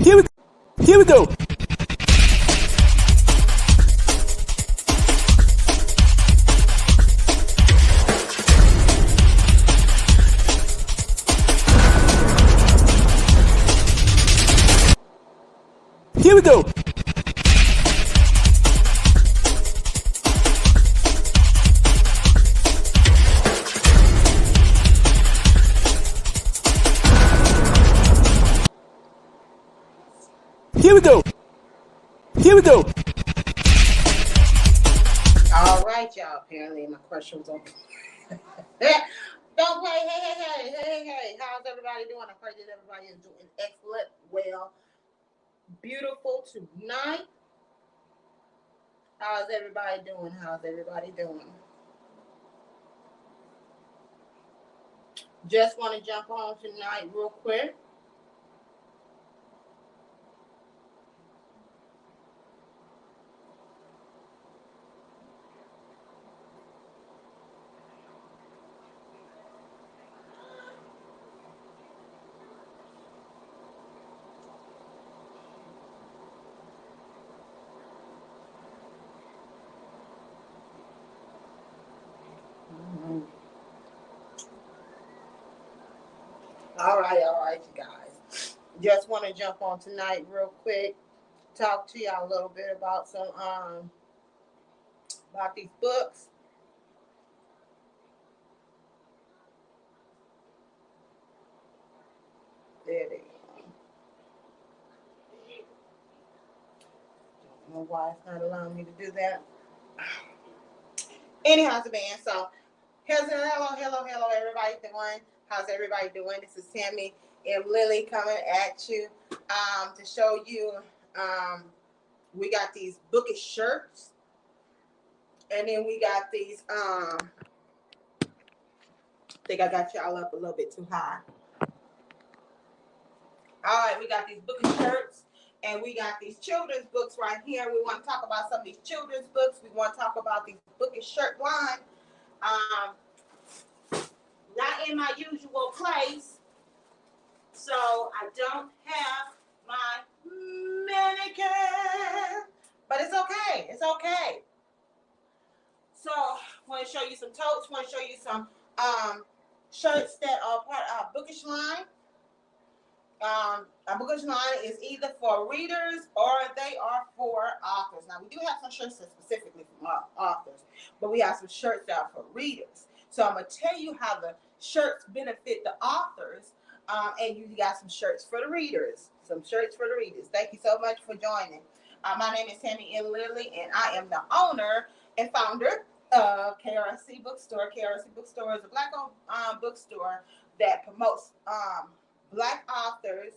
Here we go. Here we go. Here we go. Here we go. All right, y'all. Apparently, my question was on. Don't play. Hey. How's everybody doing? I pray that everybody is doing excellent, well, beautiful tonight. How's everybody doing? Just want to jump on tonight real quick. All right, you guys. Just want to jump on tonight real quick. Talk to y'all a little bit about some about these books. There they are. Don't know why it's not allowing me to do that. Anyhow, it's a band. So, hello, everybody doing? How's everybody doing? This is Tammy and Lily coming at you to show you. We got these bookish shirts, and then we got these. I think I got y'all up a little bit too high. All right, we got these bookish shirts, and we got these children's books right here. We want to talk about some of these children's books. We want to talk about these bookish shirt line. Not in my usual place, so I don't have my mannequin, but it's okay. So I want to show you some totes. Want to show you some shirts that are part of our bookish line. Our bookish line is either for readers or they are for authors. Now we do have some shirts that specifically for authors, but we have some shirts that are for readers. So I'm gonna tell you how the shirts benefit the authors, and you got some shirts for the readers. Thank you so much for joining. My name is Tammy and Lily, and I am the owner and founder of KRC Bookstore. KRC Bookstore is a Black-owned bookstore that promotes Black authors,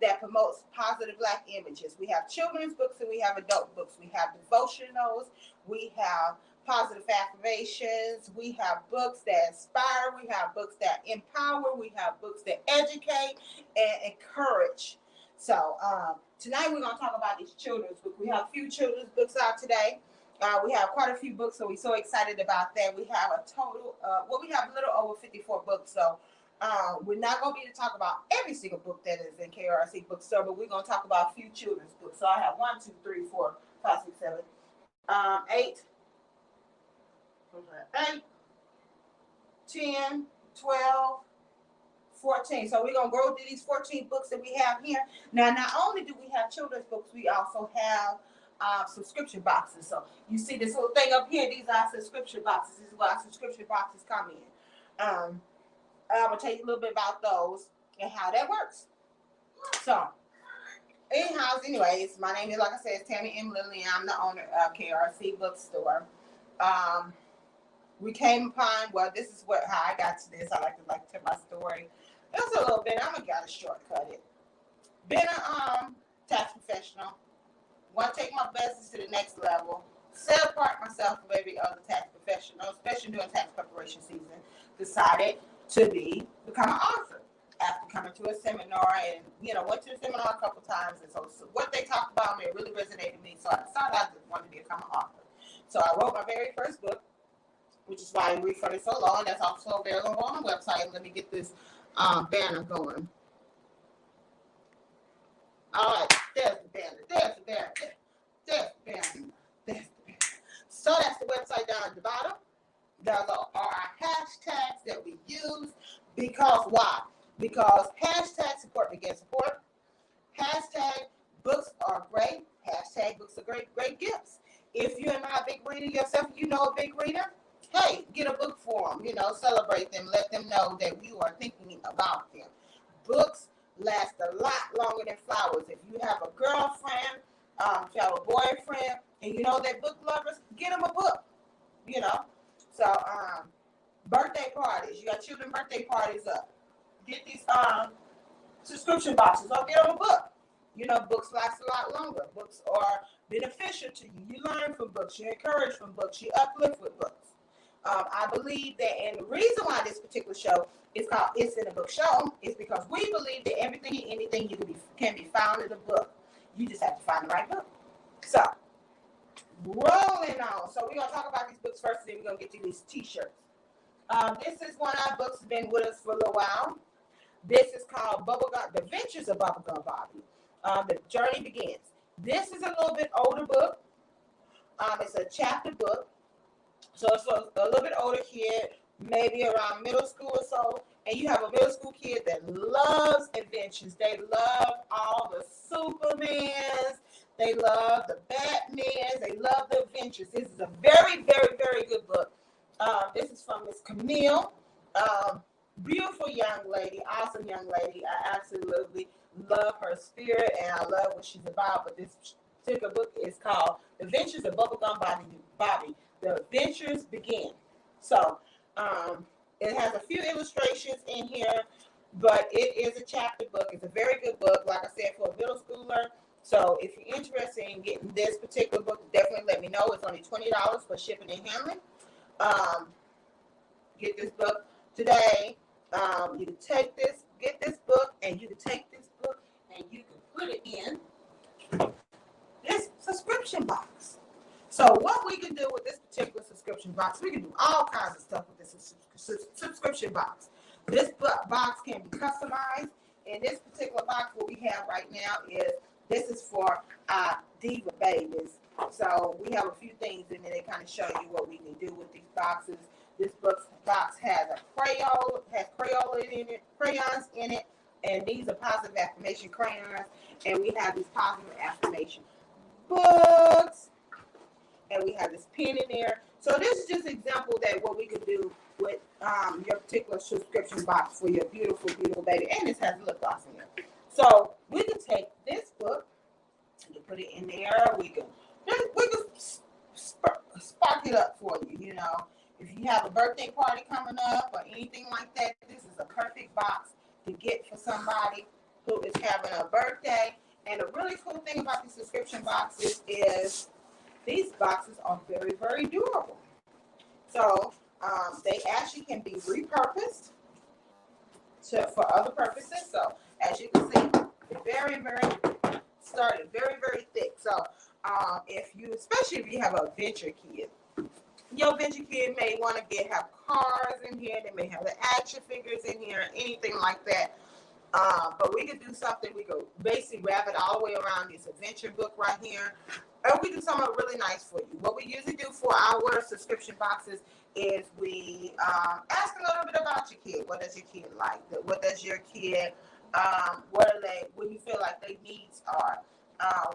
that promotes positive Black images. We have children's books and we have adult books. We have devotionals. We have positive affirmations. We have books that inspire. We have books that empower. We have books that educate and encourage. So tonight we're going to talk about these children's books. We have a few children's books out today. We have quite a few books, so we're so excited about that. We have a total, we have a little over 54 books. So we're not going to be able to talk about every single book that is in KRC Bookstore, but we're going to talk about a few children's books. So I have 1, 2, 3, 4, 5, 6, 7, 8, 10, 12, 14. So we're going to go through these 14 books that we have here. Now, not only do we have children's books, we also have subscription boxes. So you see this whole thing up here, these are subscription boxes. This is where our subscription boxes come in. I'm going to tell you a little bit about those and how that works. So, anyways, my name is, like I said, Tammy M. Lily, and I'm the owner of KRC Bookstore. We came upon, well, this is how I got to this. I like to tell my story. Just a little bit. I'm going to gotta shortcut it. Been a tax professional. Want to take my business to the next level. Set apart myself from every other tax professional, especially during tax preparation season. Decided to become an author after coming to a seminar and, went to the seminar a couple times. And so what they talked about me really resonated with me. So I decided I just wanted to become an author. So I wrote my very first book, which is why I read for it so long. That's also available on the website. Let me get this banner going. All right, there's the banner. There's the banner. There's the banner. There's the banner. So that's the website down at the bottom. Those are our hashtags that we use. Because why? Because hashtag support begins support. Hashtag books are great. Hashtag books are great gifts. If you're not a big reader yourself, you know a big reader, hey, get a book for them. Celebrate them. Let them know that you are thinking about them. Books last a lot longer than flowers. If you have a girlfriend, if you have a boyfriend, and you know they're book lovers, get them a book. So birthday parties. You got children birthday parties up. Get these subscription boxes. Or get them a book. Books last a lot longer. Books are beneficial to you. You learn from books. You encourage from books. You uplift with books. I believe that, and the reason why this particular show is called It's in a Book Show is because we believe that everything and anything can be found in a book. You just have to find the right book. So, rolling on. So, we're going to talk about these books first, and then we're going to get to these t-shirts. This is one of our books that's been with us for a little while. This is called Bubblegum, The Adventures of Bubblegum Bobby. The Journey Begins. This is a little bit older book. It's a chapter book. So it's a little bit older kid, maybe around middle school or so. And you have a middle school kid that loves adventures. They love all the Supermans. They love the Batmans. They love the adventures. This is a very, very, very good book. This is from Miss Camille. Beautiful young lady, awesome young lady. I absolutely love her spirit and I love what she's about. But this particular book is called The Adventures of Bubblegum Bobby. The Adventures Begin. So it has a few illustrations in here, but it is a chapter book. It's a very good book, like I said, for a middle schooler. So if you're interested in getting this particular book, definitely let me know. It's only $20 for shipping and handling. Get this book today. You can get this book, and you can take this book and you can put it in this subscription box. So what we can do with this particular subscription box, we can do all kinds of stuff with this subscription box. This box can be customized. In this particular box, what we have right now is this is for our diva babies. So we have a few things in there that kind of show you what we can do with these boxes. This box has crayons in it, and these are positive affirmation crayons. And we have these positive affirmation books, and we have this pen in there. So this is just an example that what we could do with your particular subscription box for your beautiful, beautiful baby. And this has lip gloss in it. So we can take this book, we can put it in there. We can spark it up for you. If you have a birthday party coming up or anything like that, this is a perfect box to get for somebody who is having a birthday. And the really cool thing about these subscription boxes is these boxes are very, very durable. So they actually can be repurposed for other purposes. So as you can see, they're very, very sturdy, very, very thick. So especially if you have a venture kid, your venture kid may want to have cars in here. They may have the action figures in here, anything like that. But we could do something. We could basically wrap it all the way around this adventure book right here. Or we do something really nice for you. What we usually do for our subscription boxes is we ask a little bit about your kid. What does your kid like? What does your kid, what do you feel like their needs are?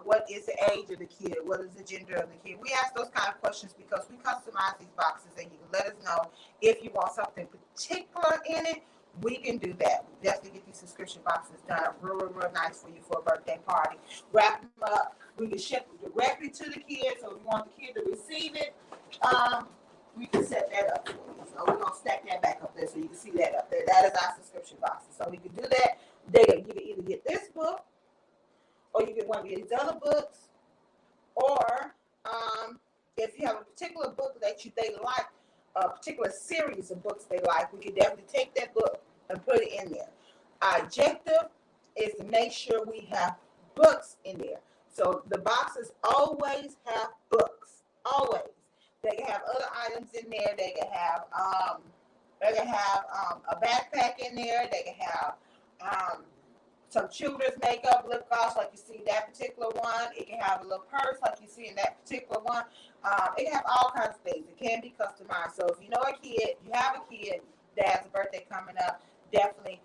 What is the age of the kid? What is the gender of the kid? We ask those kind of questions because we customize these boxes, and you can let us know if you want something particular in it. We can do that. We definitely get these subscription boxes done real, real, real nice for you for a birthday party. Wrap them up. We can ship them directly to the kid. So if you want the kid to receive it, we can set that up for you. So we're going to stack that back up there so you can see that up there. That is our subscription boxes. So we can do that. You can either get this book, or you get one of these other books, or if you have a particular book that they like, a particular series of books they like, we can definitely take that book and put it in there. Our objective is to make sure we have books in there. So the boxes always have books, always. They can have other items in there. They can have a backpack in there. They can have some children's makeup, lip gloss, like you see in that particular one. It can have a little purse, like you see in that particular one. It can have all kinds of things. It can be customized. So if you know a kid, you have a kid that has a birthday coming up, definitely,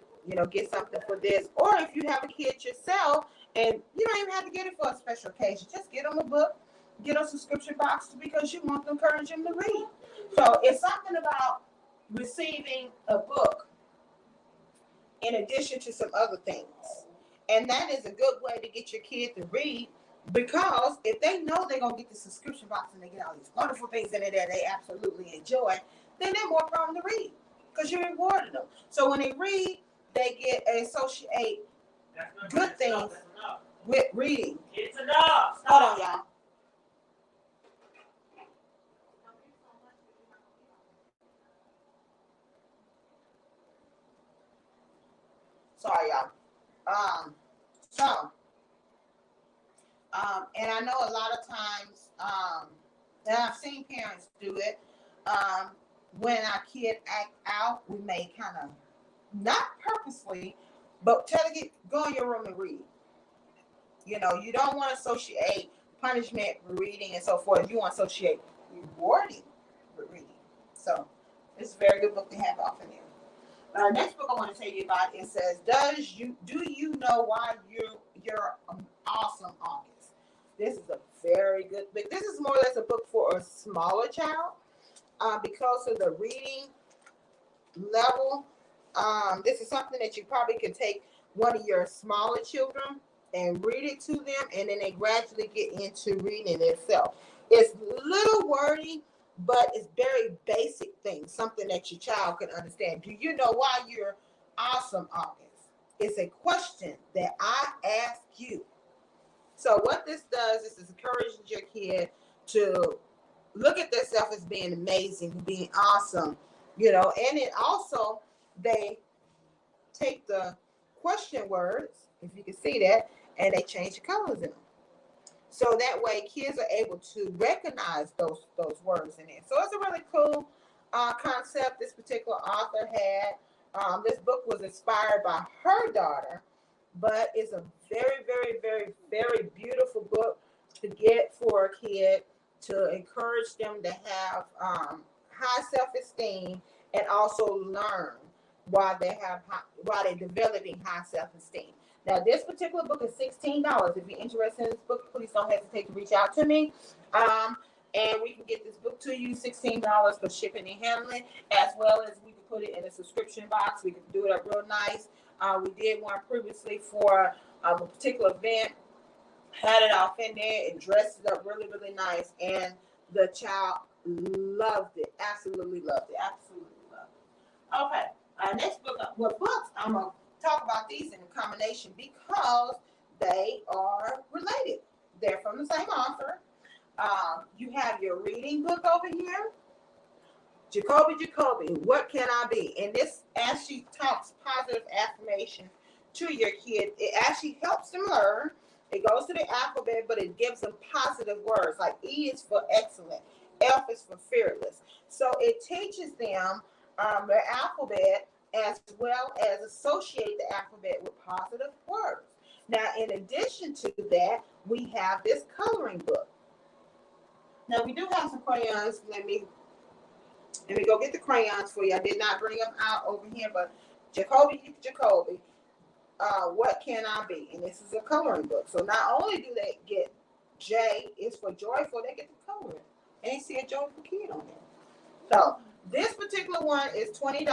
get something for this. Or if you have a kid yourself, and you don't even have to get it for a special occasion, just get them a book, get a subscription box because you want to encourage them to read. So it's something about receiving a book in addition to some other things. And that is a good way to get your kid to read, because if they know they're going to get the subscription box and they get all these wonderful things in it that they absolutely enjoy, then they're more prone to read because you're rewarding them. So when they read, they get associate good things with reading. It's enough. Hold on, y'all. Sorry, y'all. And I know a lot of times, and I've seen parents do it, when our kid act out, we may kind of, not purposely, but tell the kid, go in your room and read. You don't want to associate punishment with reading and so forth. You want to associate rewarding with reading. So it's a very good book to have off in there. Next book I want to tell you about, it says, do you know why you're awesome, August? This is a very good book. This is more or less a book for a smaller child, because of the reading level. This is something that you probably can take one of your smaller children and read it to them, and then they gradually get into reading it itself. It's little wordy, but it's very basic things, something that your child can understand. Do you know why you're awesome, August? It's a question that I ask you. So what this does is encourages your kid to look at themselves as being amazing, being awesome, and it also, they take the question words, if you can see that, and they change the colors in them. So that way kids are able to recognize those words in there. So it's a really cool concept this particular author had. This book was inspired by her daughter, but it's a very, very, very, very beautiful book to get for a kid, to encourage them to have high self-esteem and also learn why they're developing high self-esteem. Now, this particular book is $16. If you're interested in this book, please don't hesitate to reach out to me. And we can get this book to you, $16 for shipping and handling, as well as we can put it in a subscription box. We can do it up real nice. We did one previously for a particular event, had it off in there and dressed it up really, really nice. And the child loved it, absolutely loved it, absolutely loved it. Okay, next book, books, I'm going to talk about these in a combination because they are related. They're from the same author. You have your reading book over here. Jacoby, what can I be? And this actually talks positive affirmation to your kid. It actually helps them learn. It goes to the alphabet, but it gives them positive words. Like E is for excellent, F is for fearless. So it teaches them their alphabet, as well as associate the alphabet with positive words. Now, in addition to that, we have this coloring book. Now, we do have some crayons. Let me go get the crayons for you. I did not bring them out over here, but Jacoby, what can I be? And this is a coloring book. So not only do they get J is for joyful, they get the coloring. And you see a joyful kid on there. So this particular one is $20.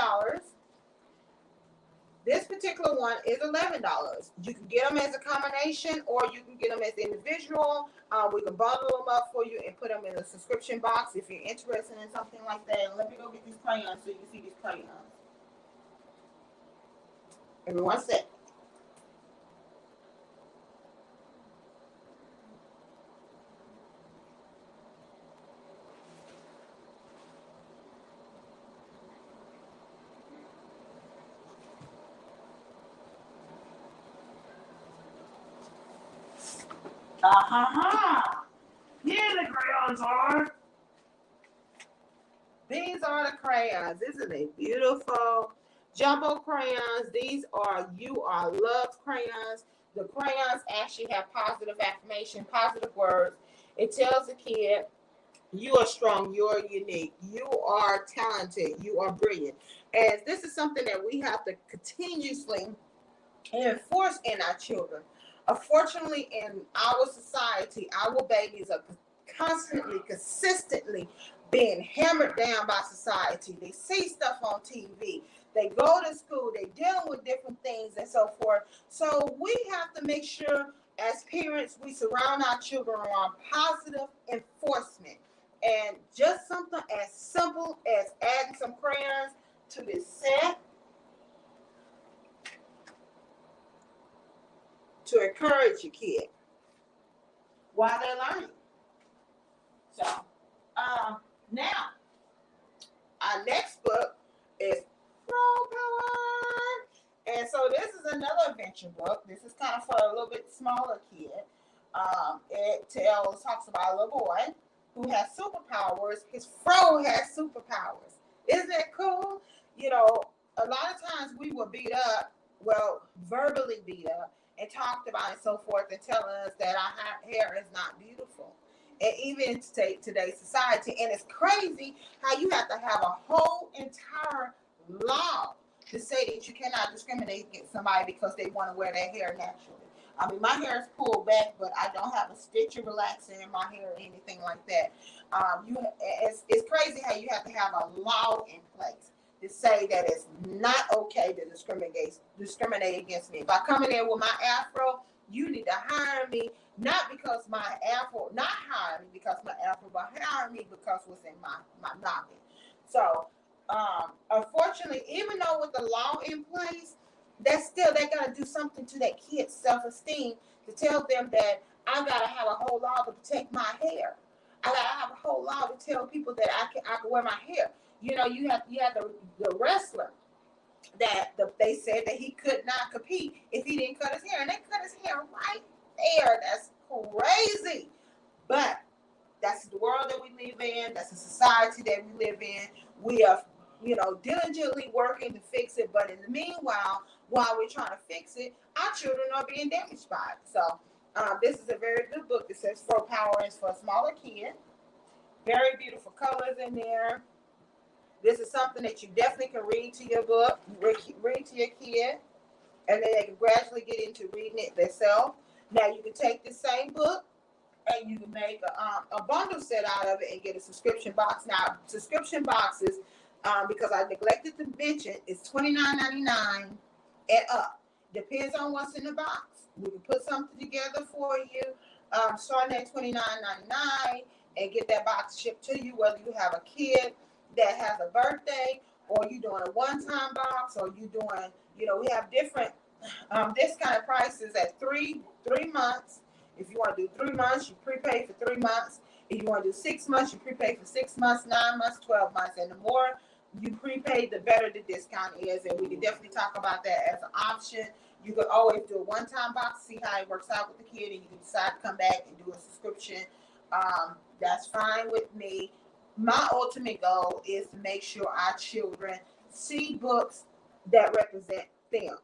This particular one is $11. You can get them as a combination, or you can get them as individual. We can bundle them up for you and put them in a subscription box if you're interested in something like that. And let me go get these crayons so you can see these crayons. Everyone set. Here the crayons are. These are the crayons. Isn't it beautiful? Jumbo crayons, these are You Are Loved crayons. The crayons actually have positive affirmation, positive words. It tells the kid, you are strong, you are unique, you are talented, you are brilliant. And this is something that we have to continuously enforce in our children. Unfortunately, in our society, our babies are constantly, consistently being hammered down by society. They see stuff on TV. They go to school. They deal with different things and so forth. So we have to make sure, as parents, we surround our children around positive enforcement. And just something as simple as adding some crayons to this set to encourage your kid while they're learning. So, now, our next book is Flow Power. And so this is another adventure book. This is kind of for a little bit smaller kid. It talks about a little boy who has superpowers. His fro has superpowers. Isn't that cool? You know, a lot of times we were beat up, well, verbally beat up, and talked about and so forth, and telling us that our hair is not beautiful. And even in today's society, and it's crazy how you have to have a whole entire law to say that you cannot discriminate against somebody because they want to wear their hair naturally. I mean, my hair is pulled back, but I don't have a stitch of relaxer in my hair or anything like that. It's crazy how you have to have a law in place to say that it's not okay to discriminate against me. If I come in there with my afro, you need to hire me, not because my afro, not hire me because my afro, but hire me because what's in my noggin. So, unfortunately, even though with the law in place, they gotta do something to that kid's self-esteem to tell them that I gotta have a whole law to protect my hair. I gotta have a whole law to tell people that I can wear my hair. You know, you have the wrestler that they said that he could not compete if he didn't cut his hair, and they cut his hair right there. That's crazy, but that's the world that we live in. That's the society that we live in. We are, diligently working to fix it, but in the meanwhile, while we're trying to fix it, our children are being damaged by it. So this is a very good book. It says Flow Power is for a smaller kid. Very beautiful colors in there. This is something that you definitely can read to your book, read to your kid, and then they can gradually get into reading it themselves. Now you can take the same book and you can make a bundle set out of it and get a subscription box. Now, subscription boxes, because I neglected to mention, is $29.99 and up. Depends on what's in the box. We can put something together for you, starting at $29.99, and get that box shipped to you, whether you have a kid that has a birthday, or you doing a one-time box, or you doing, we have different discounted prices at three months. If you want to do 3 months, you prepay for 3 months. If you want to do 6 months, you prepay for 6 months, 9 months, 12 months. And the more you prepay, the better the discount is. And we can definitely talk about that as an option. You can always do a one-time box, see how it works out with the kid, and you can decide to come back and do a subscription. That's fine with me. My ultimate goal is to make sure our children see books that represent them.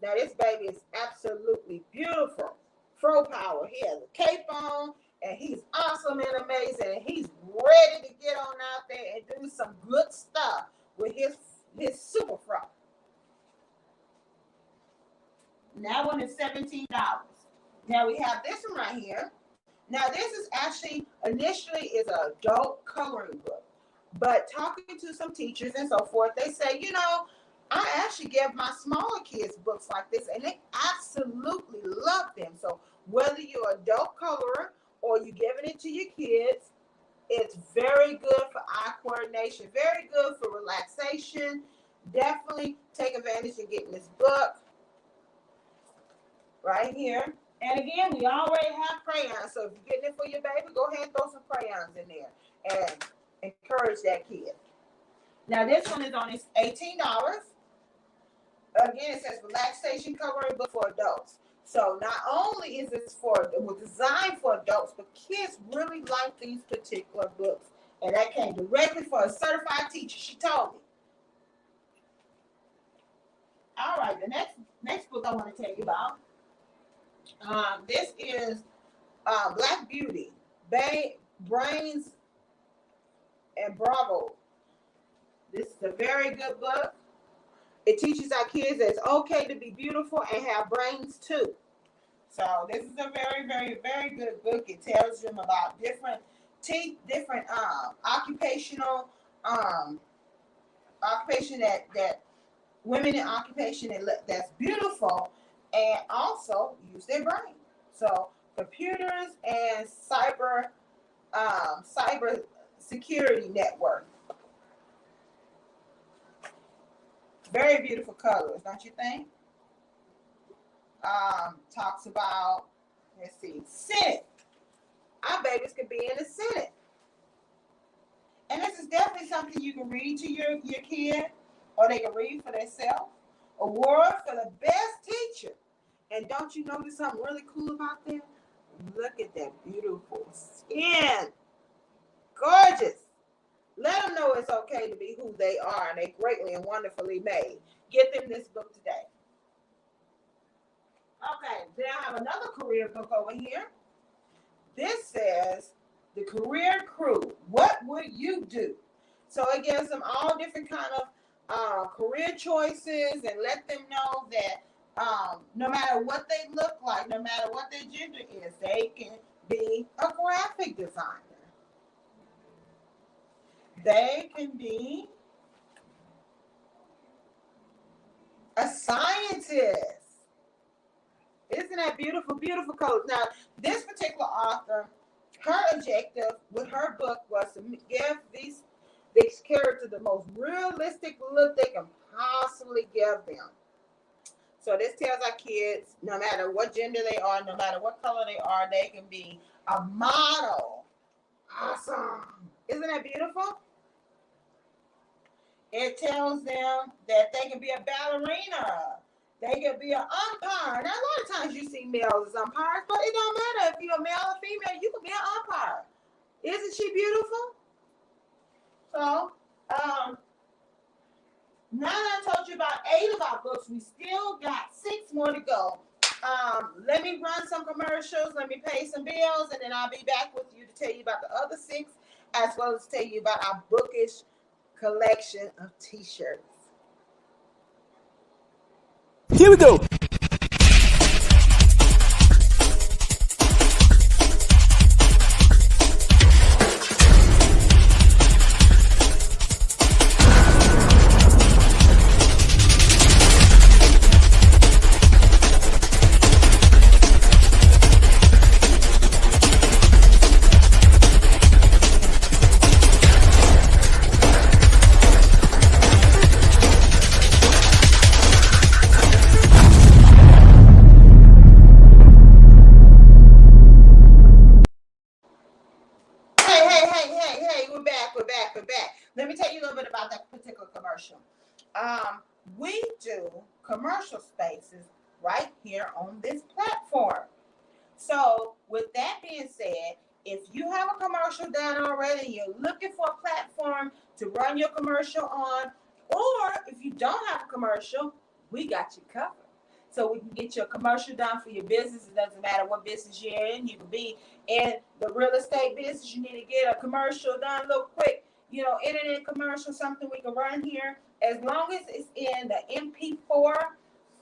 Now, this baby is absolutely beautiful. Flow Power. He has a cape on, and he's awesome and amazing, and he's ready to get on out there and do some good stuff with his super fro. That one is $17. Now we have this one right here. Now this is actually initially is an adult coloring book, but talking to some teachers and so forth, they say, I actually give my smaller kids books like this, and they absolutely love them. So whether you're an adult colorer or you're giving it to your kids, it's very good for eye coordination, very good for relaxation. Definitely take advantage of getting this book right here. And again, we already have crayons, so if you're getting it for your baby, go ahead and throw some crayons in there and encourage that kid. Now this one is only $18. Again, it says relaxation coloring book for adults. So not only is this designed for adults, but kids really like these particular books. And that came directly from a certified teacher. She told me. right, the next book I want to tell you about. This is Black Beauty, Brains and Bravo. This is a very good book. It teaches our kids that it's okay to be beautiful and have brains too. So this is a very, very, very good book. It tells them about different occupational occupation that women in occupation that's beautiful and also use their brain. So computers and cyber security network. Very beautiful colors, don't you think? Talks about, let's see, Senate. Our babies could be in the Senate. And this is definitely something you can read to your kid, or they can read for themselves. Award for the best teacher. And don't you notice something really cool about them? Look at that beautiful skin. Gorgeous. Let them know it's okay to be who they are, and they're greatly and wonderfully made. Get them this book today. Okay, then I have another career book over here. This says, The Career Crew, What Would You Do? So it gives them all different kind of career choices and let them know that no matter what they look like, no matter what their gender is, they can be a graphic designer. They can be a scientist. Isn't that beautiful, beautiful code? Now, this particular author, her objective with her book was to give these characters the most realistic look they can possibly give them. So this tells our kids, no matter what gender they are, no matter what color they are, they can be a model. Awesome. Isn't that beautiful? It tells them that they can be a ballerina. They can be an umpire. Now, a lot of times you see males as umpires, but it don't matter if you're a male or female, you can be an umpire. Isn't she beautiful? So, now that I told you about 8 of our books, we still got 6 more to go. Let me run some commercials, let me pay some bills, and then I'll be back with you to tell you about the other 6, as well as tell you about our bookish collection of t-shirts. Here we go. We're back. Let me tell you a little bit about that particular commercial. We do commercial spaces right here on this platform. So with that being said, if you have a commercial done already, and you're looking for a platform to run your commercial on, or if you don't have a commercial, we got you covered. So we can get your commercial done for your business. It doesn't matter what business you're in. You can be in the real estate business. You need to get a commercial done real quick. You know, internet commercial, something we can run here. As long as it's in the MP4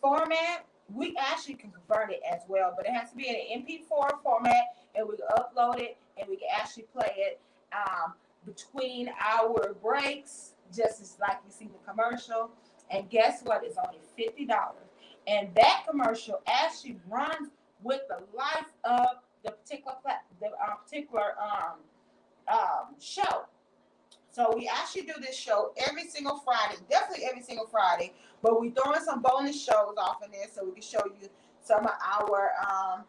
format, we actually can convert it as well. But it has to be in an MP4 format, and we can upload it, and we can actually play it between our breaks, just as like you see the commercial. And guess what? It's only $50. And that commercial actually runs with the life of the particular show. So we actually do this show every single Friday, definitely every single Friday. But we're throwing some bonus shows off in there so we can show you some of our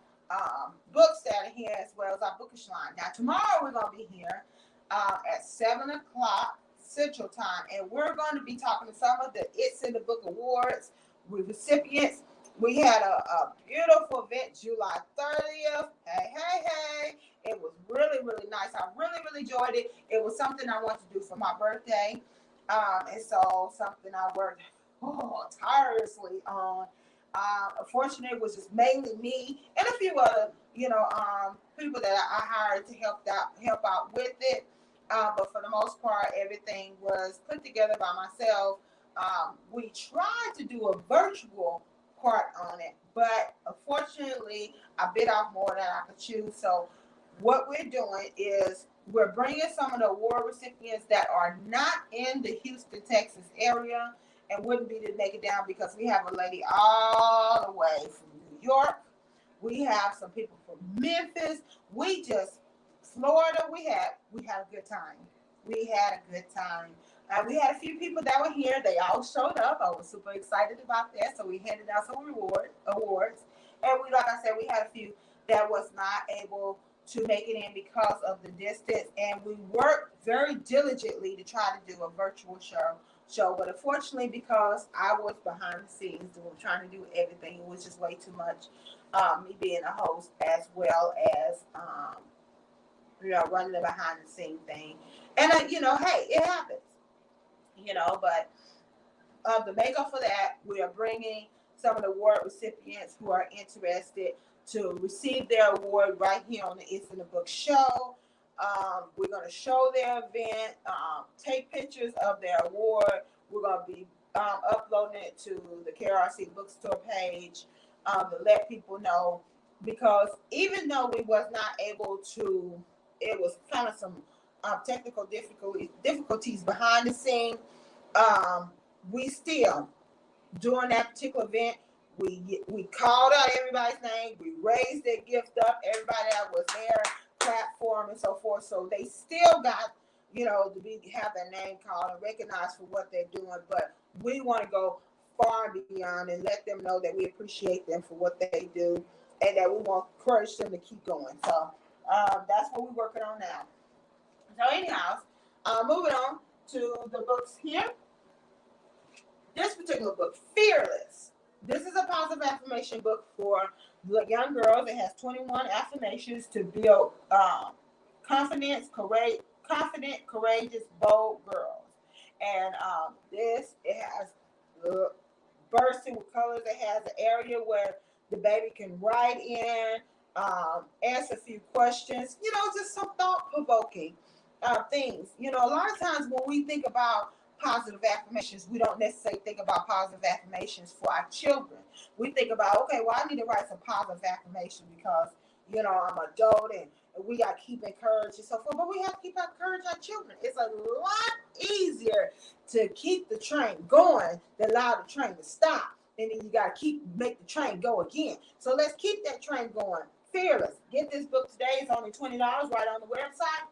books that are here, as well as our bookish line. Now tomorrow we're going to be here at 7 o'clock Central Time, and we're going to be talking to some of the It's in the Book Awards recipients. We had a beautiful event July 30th. Hey. It was really, really nice. I really, really enjoyed it. It was something I wanted to do for my birthday. And so something I worked tirelessly on. Unfortunately, it was just mainly me and a few other, people that I hired to help out with it. But for the most part, everything was put together by myself. We tried to do a virtual part on it, but unfortunately, I bit off more than I could chew. So, what we're doing is we're bringing some of the award recipients that are not in the Houston, Texas area and wouldn't be to make it down because we have a lady all the way from New York. We have some people from Memphis. We just Florida. We had a good time. We had a good time. We had a few people that were here. They all showed up. I was super excited about that. So we handed out some awards. And like I said, we had a few that was not able to make it in because of the distance. And we worked very diligently to try to do a virtual show. But unfortunately, because I was behind the scenes trying to do everything, it was just way too much. Me being a host as well as running the behind the scene thing. And hey, it happens. But the makeup for that, we are bringing some of the award recipients who are interested to receive their award right here on the It's in the Book show. We're going to show their event, take pictures of their award. We're going to be uploading it to the KRC Bookstore page to let people know, because even though we was not able to, it was kind of some technical difficulties behind the scene. We still, during that particular event, we called out everybody's name. We raised their gift up. Everybody that was there, platform and so forth. So they still got, have their name called and recognized for what they're doing. But we want to go far beyond and let them know that we appreciate them for what they do and that we want to encourage them to keep going. So that's what we're working on now. So anyhow, moving on to the books here. This particular book, Fearless. This is a positive affirmation book for young girls. It has 21 affirmations to build confident, courageous, bold girls. And it has bursting with colors. It has an area where the baby can write in, answer a few questions, just some thought-provoking things. A lot of times when we think about positive affirmations, we don't necessarily think about positive affirmations for our children. We think about, okay, well, I need to write some positive affirmation because, I'm an adult and we got to keep encouraging and so forth, but we have to keep encouraging our children. It's a lot easier to keep the train going than allow the train to stop. And then you got to make the train go again. So let's keep that train going. Fearless. Get this book today. It's only $20 right on the website.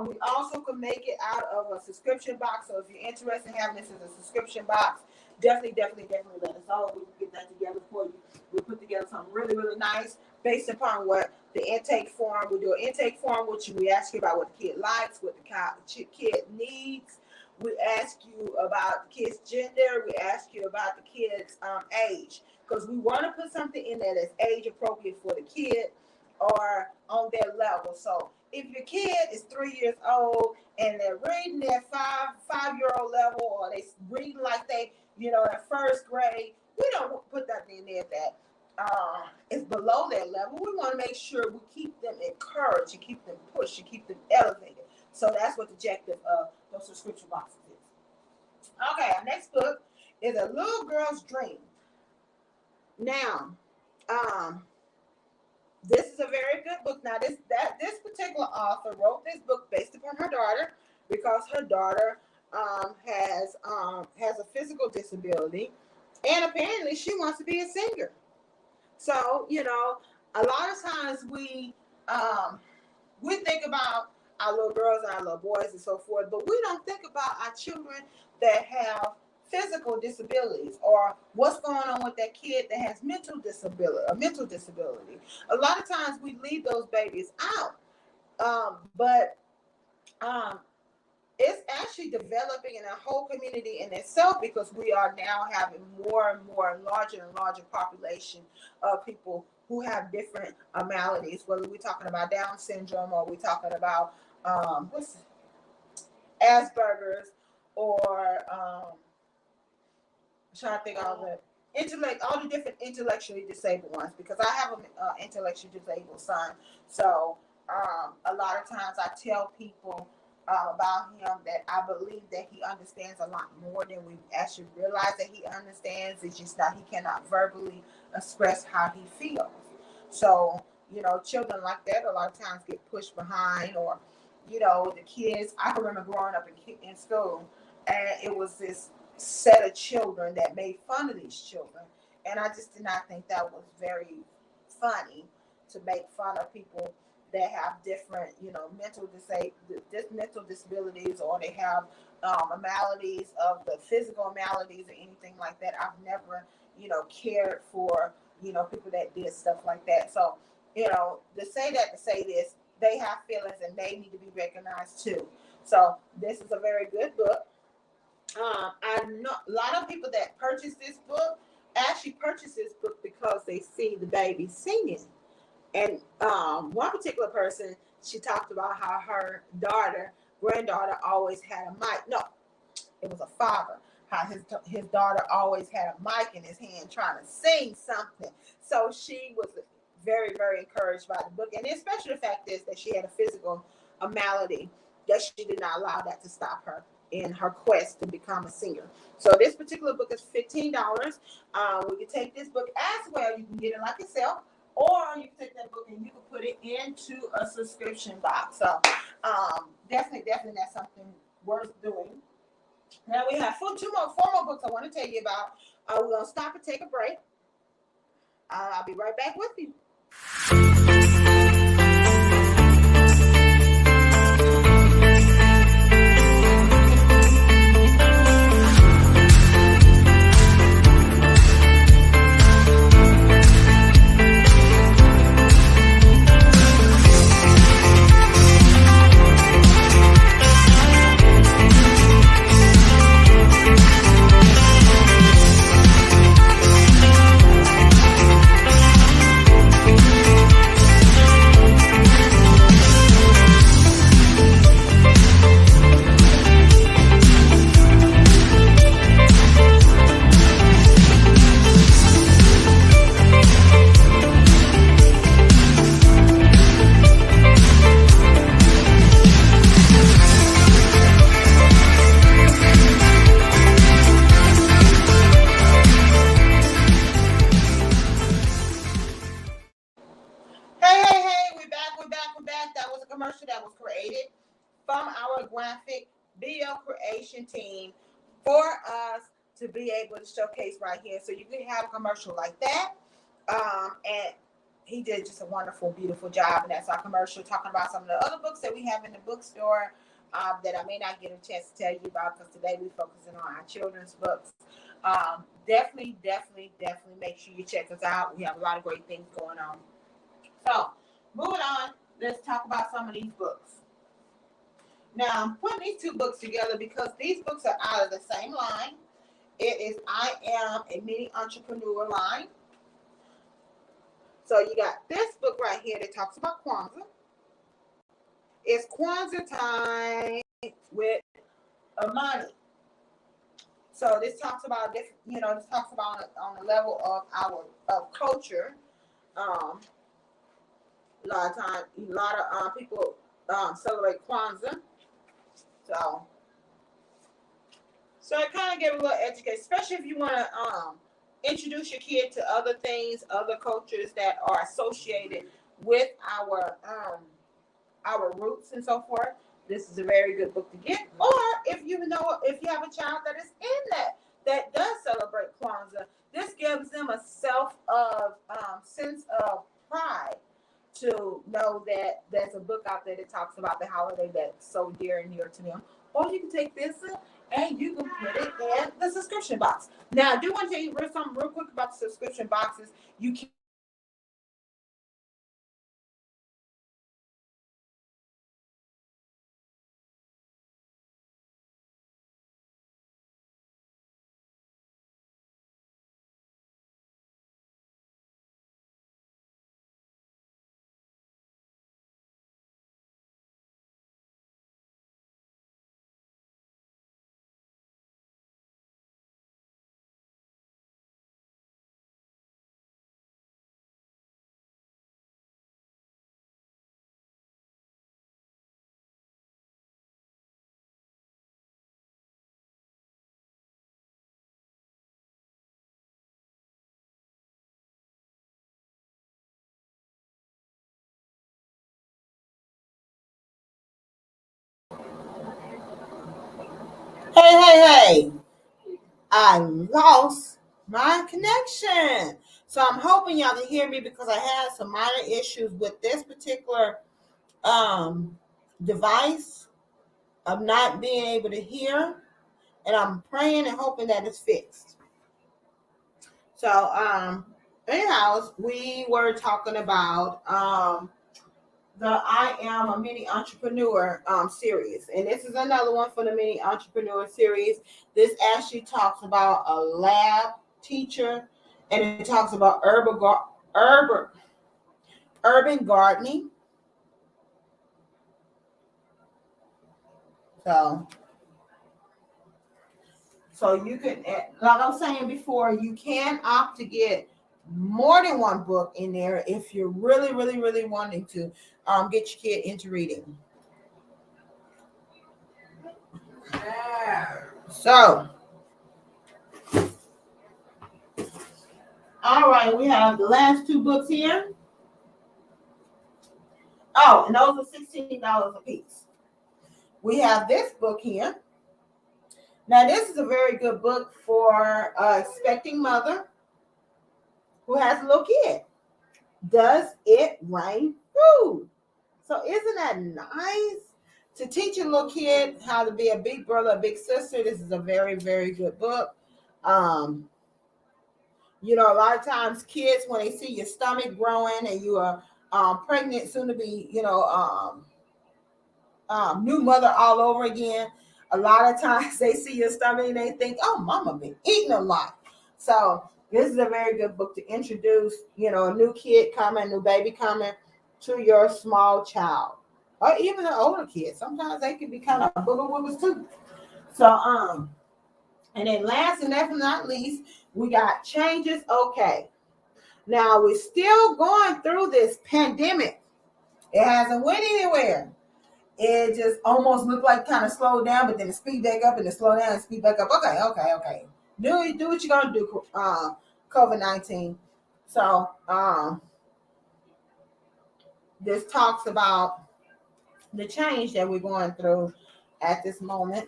We also can make it out of a subscription box. So if you're interested in having this as a subscription box, definitely let us know. We can get that together for you. We'll put together something really, really nice based upon what the intake form. We do an intake form, which we ask you about what the kid likes, what the kid needs. We ask you about the kid's gender. We ask you about the kid's age, because we want to put something in there that's age appropriate for the kid or on their level. So if your kid is 3 years old and they're reading at five-year-old level, or they read like they, at first grade, we don't put that in there that is below their level. We want to make sure we keep them encouraged and keep them pushed and keep them elevated. So that's what the objective of those subscription boxes is. Okay, our next book is A Little Girl's Dream. Now, this is a very good book. Now, this particular author wrote this book based upon her daughter, because her daughter has a physical disability, and apparently she wants to be a singer. So, a lot of times we think about our little girls and our little boys and so forth, but we don't think about our children that have physical disabilities, or what's going on with that kid that has mental disability. A lot of times we leave those babies out, but it's actually developing in a whole community in itself, because we are now having more and more larger and larger population of people who have different maladies, whether we're talking about Down syndrome or we're talking about Asperger's or trying to think all the all the different intellectually disabled ones, because I have an intellectually disabled son. So a lot of times I tell people about him that I believe that he understands a lot more than we actually realize that he understands. It's just that he cannot verbally express how he feels. So, children like that a lot of times get pushed behind, or, the kids. I can remember growing up in school, and it was this set of children that made fun of these children. And I just did not think that was very funny, to make fun of people that have different, mental disabilities, or they have maladies of the physical maladies or anything like that. I've never, cared for, people that did stuff like that. So, to say this, they have feelings and they need to be recognized too. So this is a very good book. I know a lot of people that purchase this book actually purchase this book because they see the baby singing. And one particular person, she talked about how her granddaughter always had a mic. No, it was a father. How his daughter always had a mic in his hand trying to sing something. So she was very, very encouraged by the book. And especially the fact is that she had a physical malady, that she did not allow that to stop her in her quest to become a singer. So this particular book is $15. We can take this book as well. You can get it like yourself, or you can take that book and you can put it into a subscription box. So definitely that's something worth doing. Now we have four more books I want to tell you about. We're going to stop and take a break. I'll be right back with you. That was created from our graphic video creation team for us to be able to showcase right here. So you can have a commercial like that. And he did just a wonderful, beautiful job. And that's our commercial talking about some of the other books that we have in the bookstore that I may not get a chance to tell you about, because today we're focusing on our children's books. Definitely make sure you check us out. We have a lot of great things going on. So moving on, let's talk about some of these books. Now, I'm putting these two books together because these books are out of the same line. It is I Am a Mini Entrepreneur line. So you got this book right here that talks about Kwanzaa. It's Kwanzaa time with Amani. So this talks about different, this talks about on the level of our culture. A lot of people celebrate Kwanzaa. So it kind of gave a little education, especially if you want to introduce your kid to other things, other cultures that are associated with our roots and so forth. This is a very good book to get. Or if you have a child that is in that does celebrate Kwanzaa, this gives them a sense of pride to know that there's a book out there that talks about the holiday that's so dear and near to them. Or you can take this and you can put it in the subscription box. Now, I do want to tell you something real quick about the subscription boxes. You can Hey. I lost my connection. So I'm hoping y'all can hear me because I had some minor issues with this particular device of not being able to hear. And I'm praying and hoping that it's fixed. So anyhow, we were talking about the I Am a Mini Entrepreneur series. And this is another one for the Mini Entrepreneur series. This actually talks about a lab teacher, and it talks about urban gardening. So you can, like I was saying before, you can opt to get more than one book in there if you're really, really, really wanting to get your kid into reading. So, all right, we have the last two books here. Oh, and those are $16 a piece. We have this book here. Now, this is a very good book for expecting mother who has a little kid. Does it rain food? So isn't that nice? To teach a little kid how to be a big brother, a big sister, this is a very, very good book. You know, a lot of times kids, when they see your stomach growing and you are pregnant, soon to be, you know, new mother all over again, a lot of times they see your stomach and they think, oh, mama been eating a lot. So this is a very good book to introduce, you know, a new kid coming, new baby coming to your small child. Or even an older kid. Sometimes they can be kind of booger woogers too. So, and then last and definitely not least, we got Changes Okay. Now, we're still going through this pandemic. It hasn't went anywhere. It just almost looked like kind of slowed down, but then it speed back up and it slow down and speed back up. Okay. Do what you're going to do, COVID-19. So, this talks about the change that we're going through at this moment.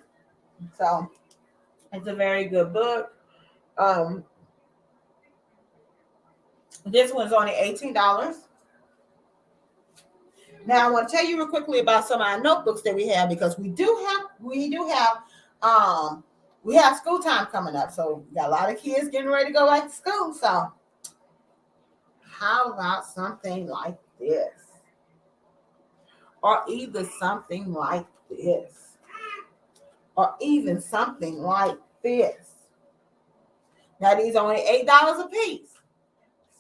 So, it's a very good book. This one's only $18. Now I want to tell you real quickly about some of our notebooks that we have, because we have school time coming up. So we got a lot of kids getting ready to go back to school. So how about something like this? Or either something like this. Or even something like this. Now these are only $8 a piece.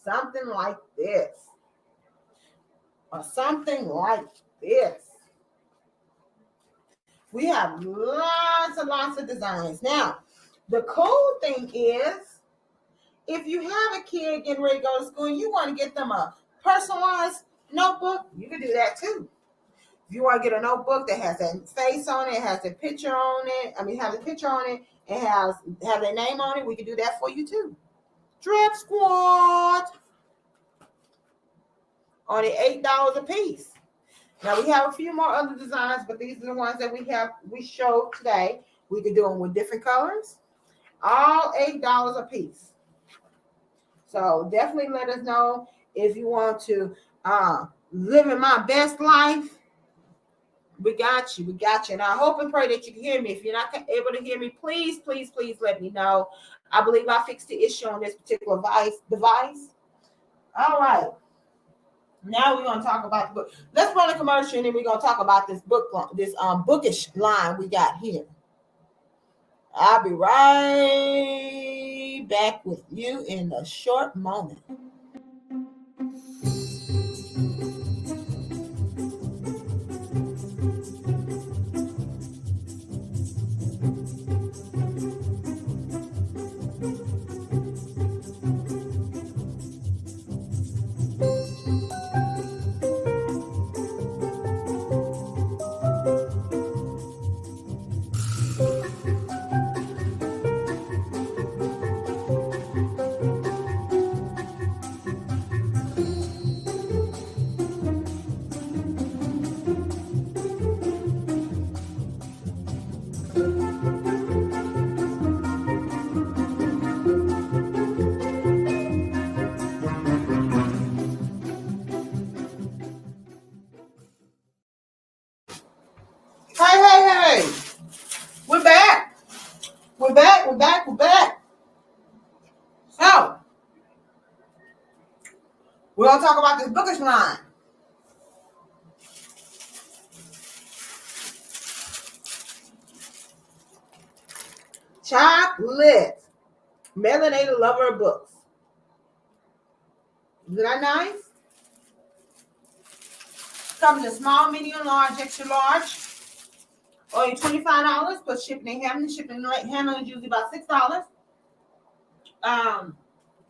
Something like this. Or something like this. We have lots and lots of designs. Now, the cool thing is, if you have a kid getting ready to go to school and you want to get them a personalized notebook, you can do that too. If you want to get a notebook that has a face on it, has a picture on it, has a picture on it, and have their name on it, we can do that for you too. Drip Squad. Only $8 a piece. Now we have a few more other designs, but these are the ones that we showed today. We can do them with different colors. All $8 a piece. So definitely let us know if you want to live in my best life. We got you. And I hope and pray that you can hear me. If you're not able to hear me, please let me know. I believe I fixed the issue on this particular device. All right. Now we're going to talk about the book. Let's run a commercial and then we're going to talk about this book, this bookish line we got here. I'll be right back with you in a short moment. We're going to talk about this bookish line. Chocolate. Melanated lover of books. Isn't that nice? Comes in small, medium, large, extra large. Only $25 plus shipping and handling. Shipping and handling is usually about $6.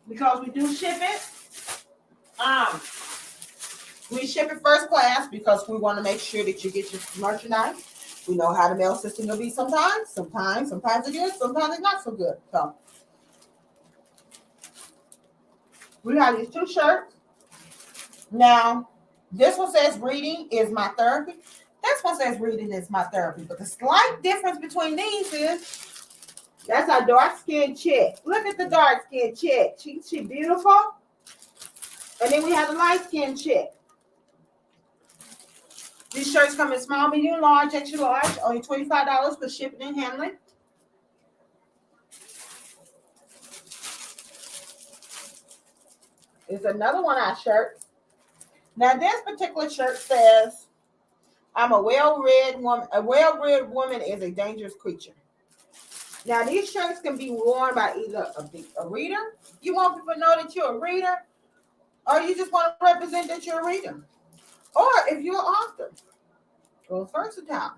Because we do ship it. We ship it first class because we want to make sure that you get your merchandise. We know how the mail system will be sometimes. Sometimes it's good, sometimes it's not so good. So we have these 2 shirts. Now, this one says reading is my therapy. This one says reading is my therapy. But the slight difference between these is that's our dark-skinned chick. Look at the dark-skinned chick. She beautiful. And then we have the light-skinned chick. These shirts come in small, medium, large, extra large. Only $25 for shipping and handling. There's another one of our shirts. Now, this particular shirt says, I'm a well-read woman. A well-read woman is a dangerous creature. Now, these shirts can be worn by either a reader. You want people to know that you're a reader, or you just want to represent that you're a reader. Or if you're an author, go versatile.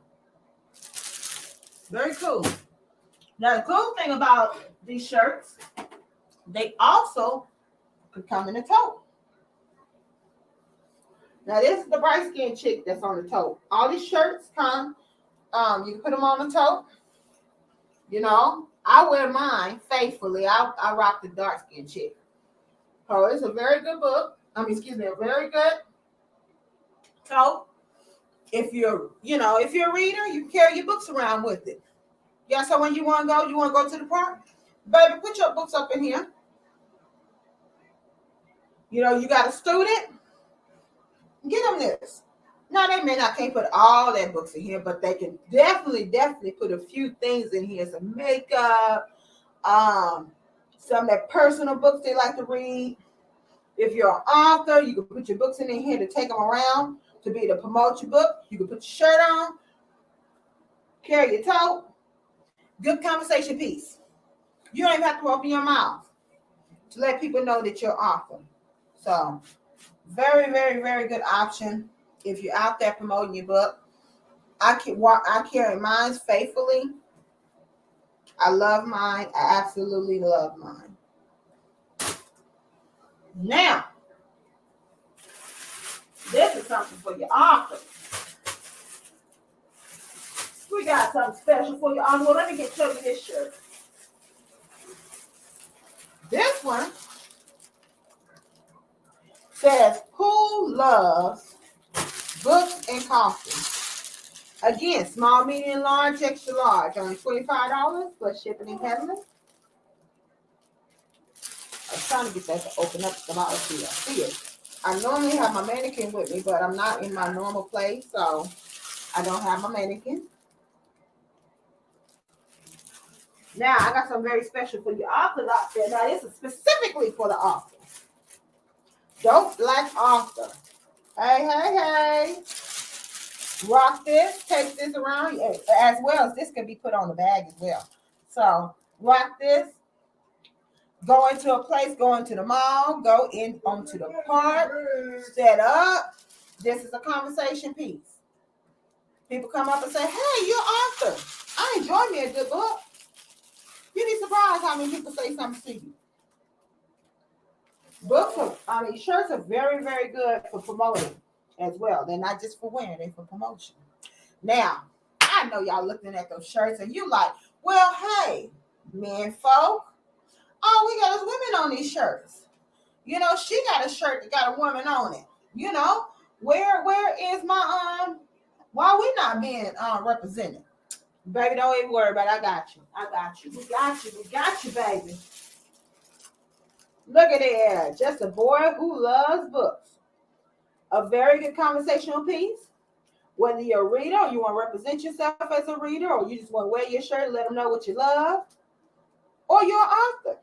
Very cool. Now, the cool thing about these shirts, they also could come in a tote. Now, this is the bright-skinned chick that's on the tote. All these shirts come, you can put them on the tote. You know, I wear mine faithfully. I rock the dark-skinned chick. So it's a very good book. A very good tote. If you're a reader, you can carry your books around with it. Yeah, so when you want to go to the park, baby, put your books up in here. You know, you got a student, get them this. Now, they can't put all their books in here, but they can definitely put a few things in here. Some makeup, some of their personal books they like to read. If you're an author, you can put your books in here to take them around to promote your book. You can put your shirt on, carry your tote. Good conversation piece. You don't even have to open your mouth to let people know that you're an author. So, very, very, very good option if you're out there promoting your book. I carry mine faithfully. I love mine. I absolutely love mine. Now, this is something for your author. We got something special for your author. Well, let me show you this shirt. This one says, who loves books and coffee? Again, small, medium, large, extra large. Only $25 plus shipping and handling. I'm trying to get that to open up the bottle here. See it. I normally have my mannequin with me, but I'm not in my normal place, so I don't have my mannequin. Now, I got something very special for your authors out there. Now, this is specifically for the author. Dope Black Author. Hey. Rock this. Take this around. As well as this can be put on the bag as well. So, rock this. Go into a place. Go into the mall. Go onto the park. Set up. This is a conversation piece. People come up and say, hey, you're an author. I enjoy me a good book. You'd be surprised how many people say something to you. Shirts are very, very good for promoting as well. They're not just for wearing, they're for promotion. Now, I know y'all looking at those shirts and you like, well, hey, men folk, all we got is women on these shirts. You know, she got a shirt that got a woman on it. You know, where is my why we not being represented? Baby, don't even worry about it. I got you. We got you, baby. Look at there. Just a boy who loves books. A very good conversational piece. Whether you're a reader or you want to represent yourself as a reader or you just want to wear your shirt and let them know what you love. Or you're an author.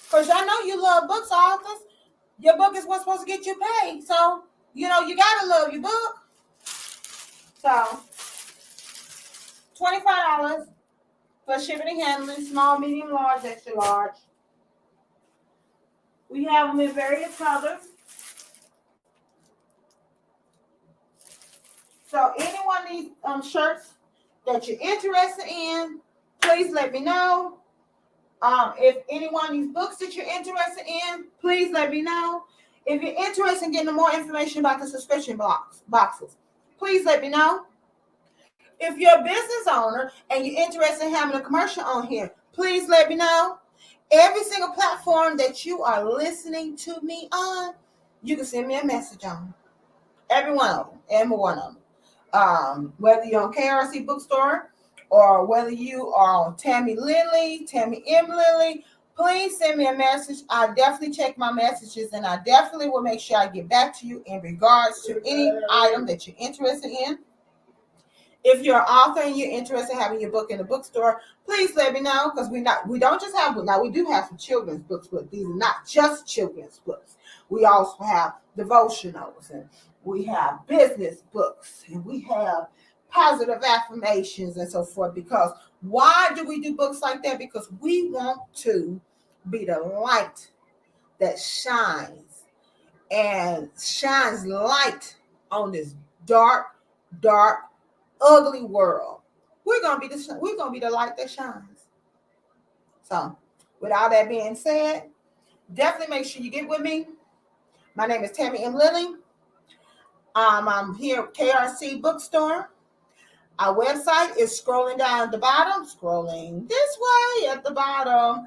Because I know you love books, authors. Your book is what's supposed to get you paid. So, you gotta love your book. So, $25 for shipping and handling, small, medium, large, extra large. We have them in various colors. So anyone needs shirts that you're interested in, please let me know. If anyone needs books that you're interested in, please let me know. If you're interested in getting more information about the subscription boxes, please let me know. If you're a business owner and you're interested in having a commercial on here, please let me know. Every single platform that you are listening to me on, you can send me a message on. Every one of them, every one of them. Whether you're on KRC Bookstore or whether you are on Tammy M. Lily, please send me a message. I definitely check my messages and I definitely will make sure I get back to you in regards to any item that you're interested in. If you're an author and you're interested in having your book in the bookstore, please let me know, because we don't just have books. Now, we do have some children's books, but these are not just children's books. We also have devotionals, and we have business books, and we have positive affirmations and so forth. Because why do we do books like that? Because we want to be the light that shines light on this dark, ugly world. We're gonna be the light that shines. So, with all that being said, definitely make sure you get with me. My name is Tammy M. Lily. I'm here at KRC Bookstore. Our website is scrolling down at the bottom, scrolling this way at the bottom.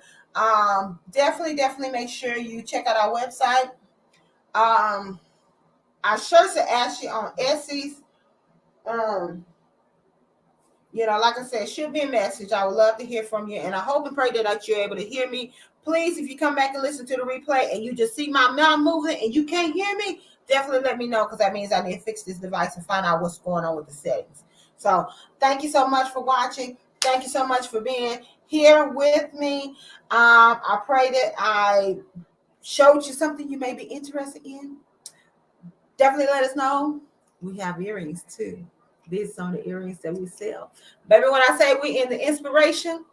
Definitely make sure you check out our website. Our shirts are actually on Etsy's. Like I said, shoot me a message. I would love to hear from you. And I hope and pray that you're able to hear me. Please, if you come back and listen to the replay and you just see my mouth moving and you can't hear me, definitely let me know, because that means I need to fix this device and find out what's going on with the settings. So thank you so much for watching. Thank you so much for being here with me. I pray that I showed you something you may be interested in. Definitely let us know. We have earrings too. These are the earrings that we sell. Baby, when I say we in the inspiration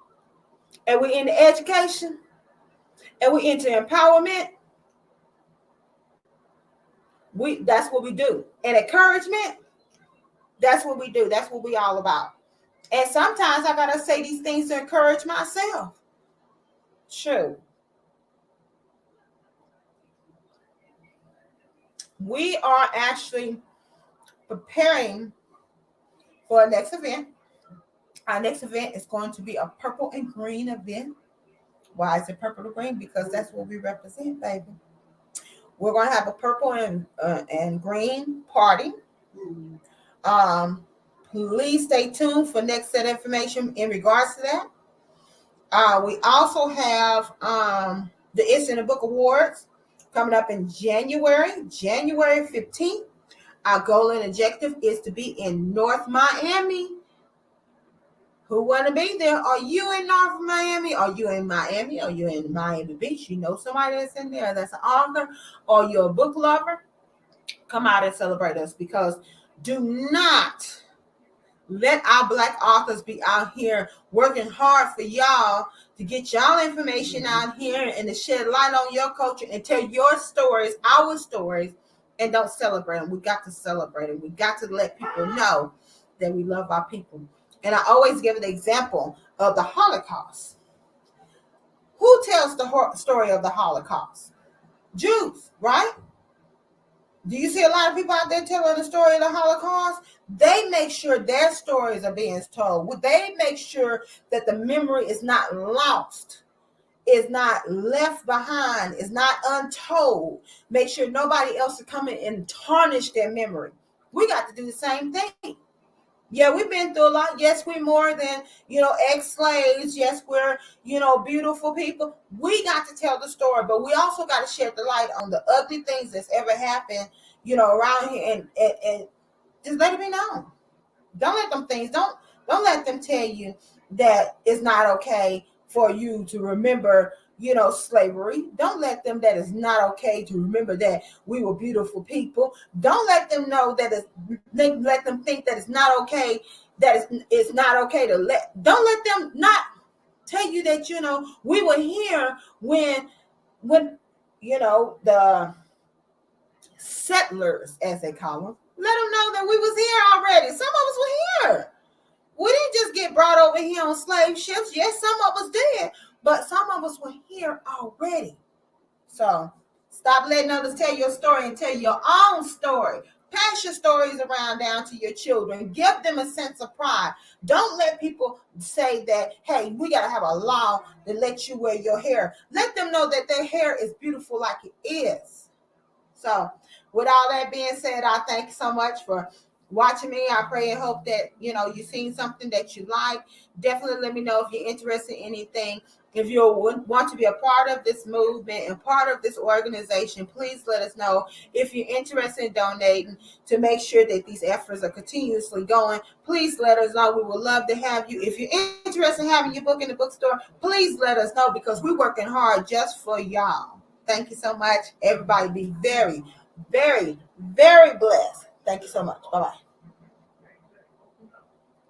and we in the education and we into empowerment, that's what we do. And encouragement, that's what we do. That's what we all about. And sometimes I gotta say these things to encourage myself. True. We are actually preparing for our next event. Our next event is going to be a purple and green event. Why is it purple and green? Because that's what we represent, baby. We're going to have a purple and green party. Please stay tuned for next set information in regards to that. We also have the It's in the Book Awards coming up in January 15th. Our goal and objective is to be in North Miami. Who want to be there? Are you in North Miami? Are you in Miami? Are you in Miami Beach? You know somebody that's in there that's an author, or you're a book lover? Come out and celebrate us, because do not let our Black authors be out here working hard for y'all to get y'all information out here and to shed light on your culture and tell your stories, our stories, and don't celebrate them. We got to celebrate them. We got to let people know that we love our people. And I always give an example of the Holocaust. Who tells the story of the Holocaust? Jews, right? Do you see a lot of people out there telling the story of the Holocaust? They make sure their stories are being told. They make sure that the memory is not lost, is not left behind, is not untold. Make sure nobody else is coming and tarnish their memory. We got to do the same thing. Yeah, we've been through a lot. Yes, we're more than, ex-slaves. Yes, we're, beautiful people. We got to tell the story, but we also got to shed the light on the ugly things that's ever happened, around here, and just let it be known. Don't let them things, don't let them tell you that it's not okay for you to remember, slavery. Don't let them that it's not okay to remember that we were beautiful people. Don't let them know that let them think that it's not okay, that it's not okay to don't let them not tell you that, we were here when the settlers, as they call them, let them know that we was here already. Some of us were here. We didn't just get brought over here on slave ships. Yes, some of us did, but some of us were here already. So stop letting others tell your story and tell your own story. Pass your stories around down to your children. Give them a sense of pride. Don't let people say that, hey, we got to have a law that lets you wear your hair. Let them know that their hair is beautiful like it is. So with all that being said, I thank you so much for watching me. I pray and hope that, you've seen something that you like. Definitely let me know if you're interested in anything. If you want to be a part of this movement and part of this organization, please let us know. If you're interested in donating to make sure that these efforts are continuously going, please let us know. We would love to have you. If you're interested in having your book in the bookstore, please let us know, because we're working hard just for y'all. Thank you so much. Everybody be very, very, very blessed. Thank you so much. Bye-bye.